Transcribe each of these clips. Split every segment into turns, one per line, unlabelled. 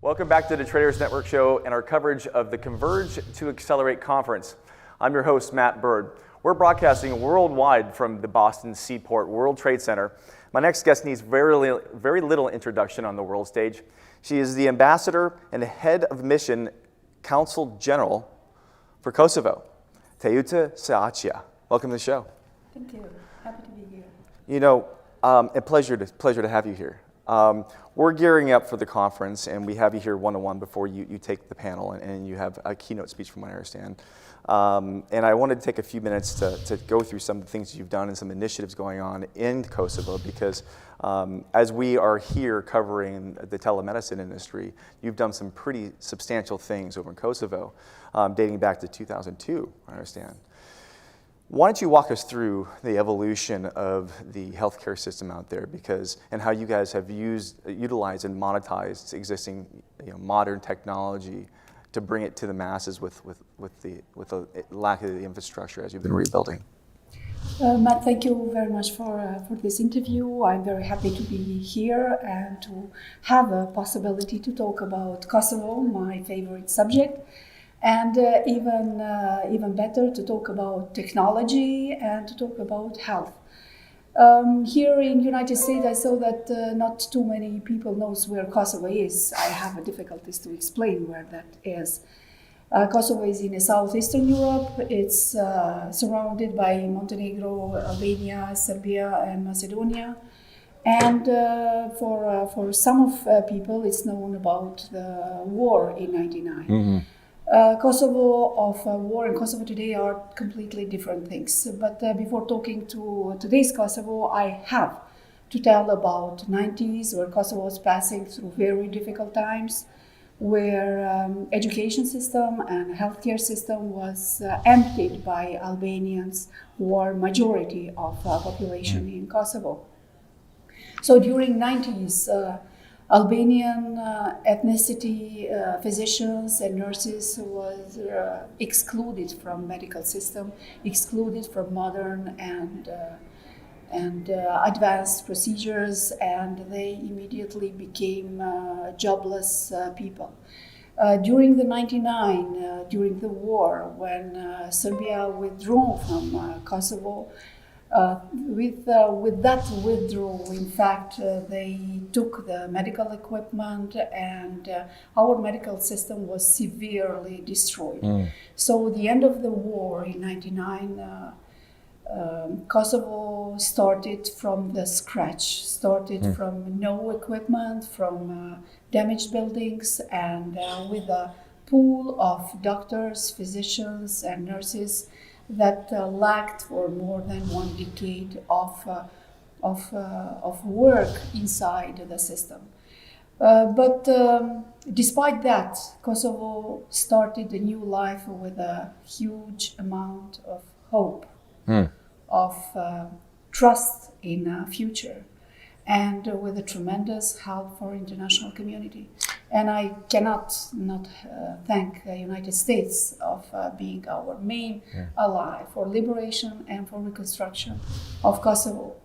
Welcome back to the Traders Network Show and our coverage of the Converge2Accelerate conference. I'm your host, Matt Bird. We're broadcasting worldwide from the Boston Seaport World Trade Center. My next guest needs very little introduction on the world stage. She is the ambassador and head of mission Consul General for Kosovo, Teuta Sahatqija. Welcome to the show.
Thank you. Happy to be here.
You know, a pleasure to have you here. We're gearing up for the conference, and we have you here one-on-one before you take the panel, and you have a keynote speech from what I understand. And I wanted to take a few minutes to go through some of the things you've done and some initiatives going on in Kosovo, because as we are here covering the telemedicine industry, you've done some pretty substantial things over in Kosovo, dating back to 2002, I understand. Why don't you walk us through the evolution of the healthcare system out there, and how you guys have utilized and monetized existing modern technology to bring it to the masses with the lack of the infrastructure as you've been rebuilding.
Matt, thank you very much for this interview. I'm very happy to be here and to have a possibility to talk about Kosovo, my favorite subject. And even better, to talk about technology and to talk about health. Here in the United States, I saw that not too many people knows where Kosovo is. I have difficulties to explain where that is. Kosovo is in southeastern Europe. It's surrounded by Montenegro, Albania, Serbia, and Macedonia. And for some of people, it's known about the war in '99. Mm-hmm. Kosovo of war and Kosovo today are completely different things. But before talking to today's Kosovo, I have to tell about 90s, where Kosovo was passing through very difficult times, where education system and healthcare system was emptied by Albanians, who are majority of population in Kosovo. So during 90s, Albanian ethnicity physicians and nurses was excluded from medical system, excluded from modern and advanced procedures, and they immediately became jobless people. During the '99, during the war, when Serbia withdrew from Kosovo, with that withdrawal, in fact, they took the medical equipment, and our medical system was severely destroyed. So the end of the war in '99, Kosovo started from the scratch, from no equipment, from damaged buildings, and with a pool of doctors, physicians, and nurses that lacked for more than 1 decade of work inside the system. But despite that, Kosovo started a new life with a huge amount of hope, of trust in a future, and with a tremendous help for international community. And I cannot not thank the United States of being our main ally for liberation and for reconstruction of Kosovo.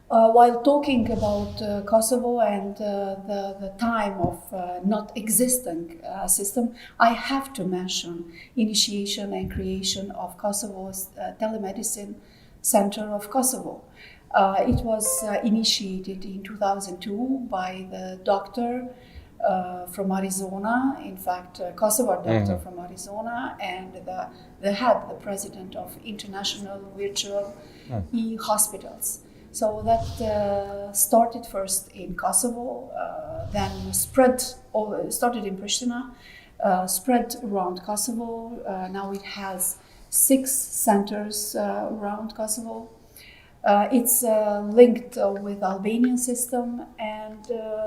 While talking about Kosovo and the time of not existing system, I have to mention initiation and creation of Kosovo's telemedicine center of Kosovo. It was initiated in 2002 by the doctor from Arizona, in fact, Kosovar doctor from Arizona, and the president of International Virtual E-Hospitals. So that started first in Kosovo, then started in Pristina, spread around Kosovo. Now it has 6 centers around Kosovo. It's linked with Albanian system, and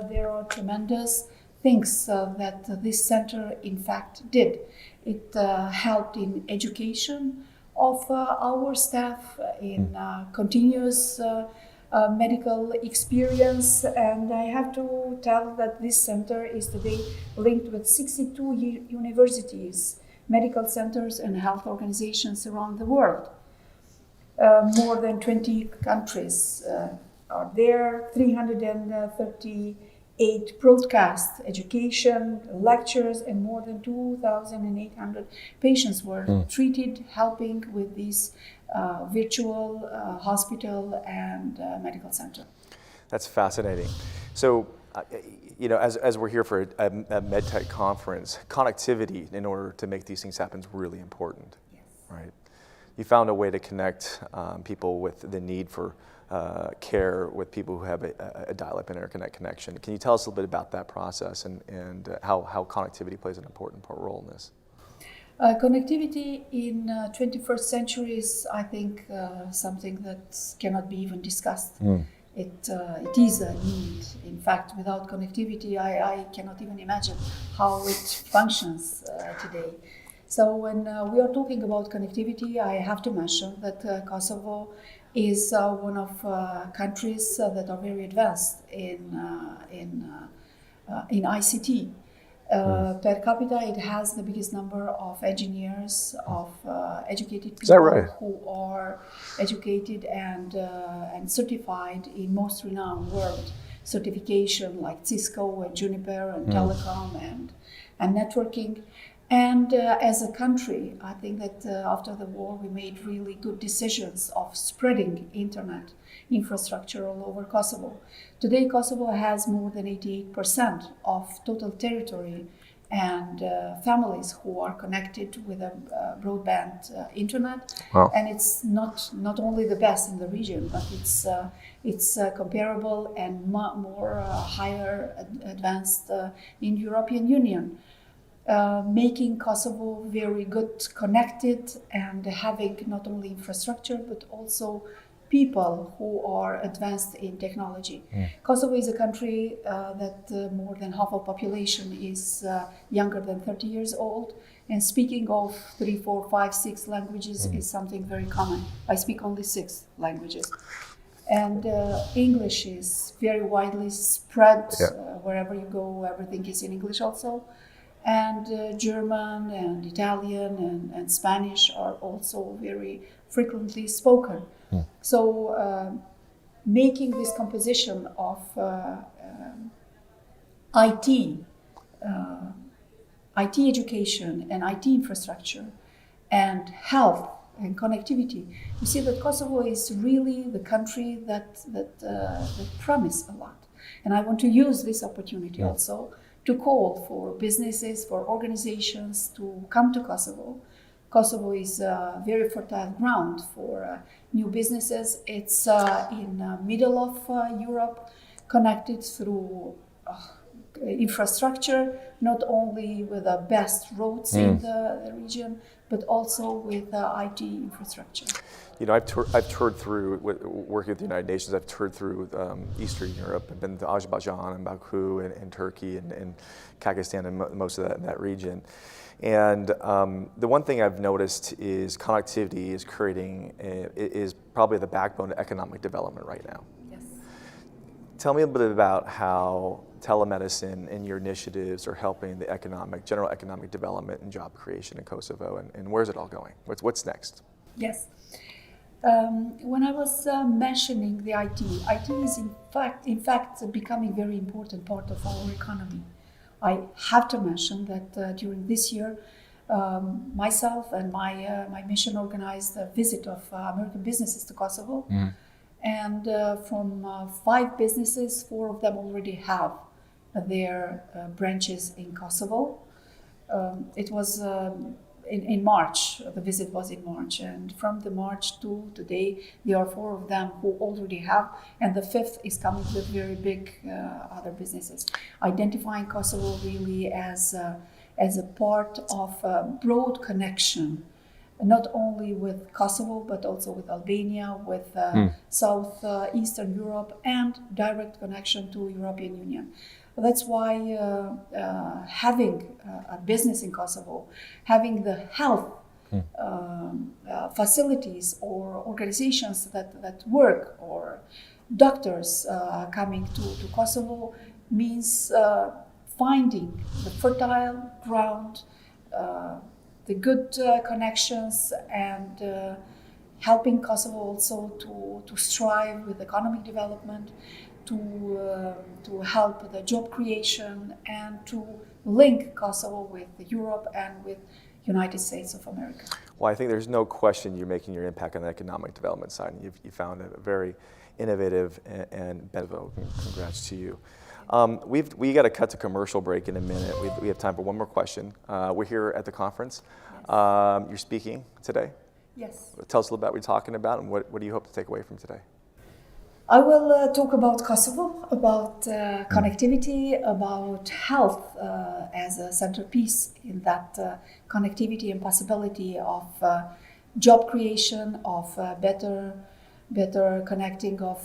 there are tremendous things that this center in fact did. It helped in education of our staff, in continuous medical experience, and I have to tell that this center is today linked with 62 universities, medical centers, and health organizations around the world. More than 20 countries are there, 338 8 broadcasts, education, lectures, and more than 2,800 patients were treated, helping with this virtual hospital and medical center.
That's fascinating. So, as we're here for a MedTech conference, connectivity in order to make these things happen is really important,
Yes.
right? You found a way to connect people with the need for care with people who have a dial-up interconnect connection. Can you tell us a little bit about that process and how connectivity plays an important role in this?
Connectivity in 21st century is, I think, something that cannot be even discussed. It is a need. In fact, without connectivity, I cannot even imagine how it functions today. So when we are talking about connectivity, I have to mention that Kosovo is one of countries that are very advanced in ICT. Per capita, it has the biggest number of engineers, of educated people.
Is that right?
Who are educated and certified in most renowned world certification like Cisco and Juniper and telecom and networking. And as a country, I think that after the war, we made really good decisions of spreading internet infrastructure all over Kosovo. Today, Kosovo has more than 88% of total territory and families who are connected with a broadband internet.
Wow.
And it's not only the best in the region, but it's comparable and more higher advanced in European Union. Making Kosovo very good connected and having not only infrastructure but also people who are advanced in technology. Kosovo is a country that more than half of population is younger than 30 years old, and speaking of 3, 4, 5, 6 languages is something very common. I speak only 6 languages. And English is very widely spread. Wherever you go, everything is in English also. And German and Italian and Spanish are also very frequently spoken. So making this composition of IT education and IT infrastructure and health and connectivity, you see that Kosovo is really the country that promise a lot. And I want to use this opportunity also to call for businesses, for organizations to come to Kosovo. Kosovo is a very fertile ground for new businesses. It's in the middle of Europe, connected through infrastructure, not only with the best roads in the region, but also with IT infrastructure.
I've toured through, working with the United Nations, I've toured through Eastern Europe. I've been to Azerbaijan and Baku and Turkey and Kazakhstan and most of that region. And the one thing I've noticed is connectivity is probably the backbone of economic development right now.
Yes.
Tell me a bit about how telemedicine and your initiatives are helping the general economic development and job creation in Kosovo, and where's it all going? What's next?
Yes. When I was mentioning the IT is in fact becoming a very important part of our economy. I have to mention that during this year, myself and my mission organized a visit of American businesses to Kosovo. And from 5 businesses, 4 of them already have their branches in Kosovo. It was in March. The visit was in March, and from the March to today, there are 4 of them who already have, and the 5th is coming with very big other businesses, identifying Kosovo really as a part of a broad connection, not only with Kosovo but also with Albania, with Southeastern Europe, and direct connection to European Union. That's why having a business in Kosovo, having the health facilities or organizations that work, or doctors coming to Kosovo, means finding the fertile ground, the good connections, and helping Kosovo also to strive with economic development, to help the job creation and to link Kosovo with Europe and with United States of America.
Well, I think there's no question you're making your impact on the economic development side. You found it very innovative and beneficial. Congrats to you. We got to cut to commercial break in a minute. We have time for one more question. We're here at the conference.
Yes.
You're speaking today.
Yes.
Tell us a little about what you're talking about and what do you hope to take away from today?
I will talk about Kosovo, about connectivity, about health as a centerpiece in that connectivity and possibility of job creation, of better connecting of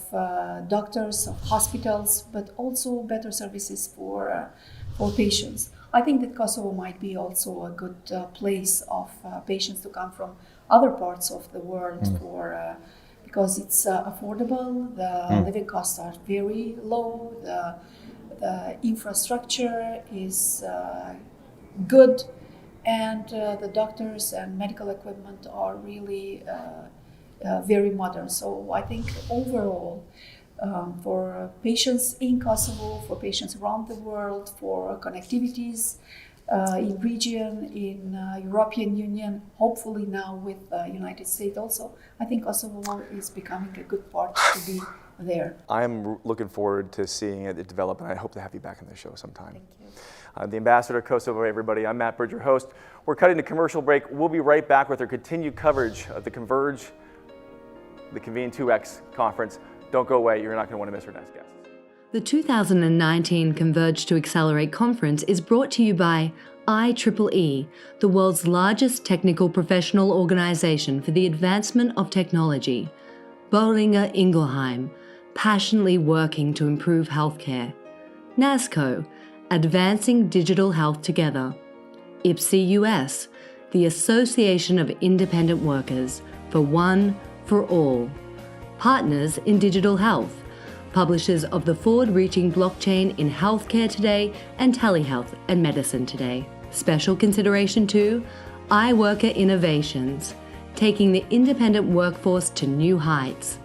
doctors, of hospitals, but also better services for patients. I think that Kosovo might be also a good place of patients to come from other parts of the world because it's affordable, the living costs are very low, the infrastructure is good, and the doctors and medical equipment are really very modern. So I think overall, for patients in Kosovo, for patients around the world, for connectivities in region, in European Union, hopefully now with the United States also, I think Kosovo is becoming a good part to be there.
I'm looking forward to seeing it develop, and I hope to have you back on the show sometime.
Thank you.
The Ambassador of Kosovo, everybody. I'm Matt Bird, your host. We're cutting to commercial break. We'll be right back with our continued coverage of the Converge, the Conv2X conference. Don't go away. You're not going to want to miss our next guest.
The 2019 Converge to Accelerate conference is brought to you by IEEE, the world's largest technical professional organization for the advancement of technology. Boehringer Ingelheim, passionately working to improve healthcare. NASCO, advancing digital health together. IPSI US, the Association of Independent Workers, for one, for all. Partners in Digital Health, publishers of the forward-reaching blockchain in Healthcare Today and Telehealth and Medicine Today. Special consideration to iWorker Innovations, taking the independent workforce to new heights.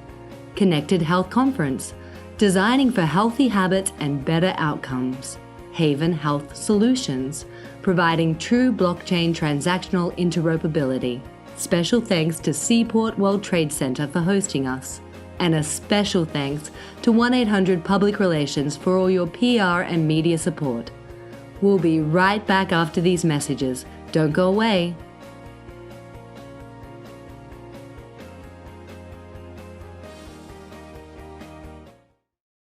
Connected Health Conference, designing for healthy habits and better outcomes. Haven Health Solutions, providing true blockchain transactional interoperability. Special thanks to Seaport World Trade Center for hosting us. And a special thanks to 1-800 Public Relations for all your PR and media support. We'll be right back after these messages. Don't go away.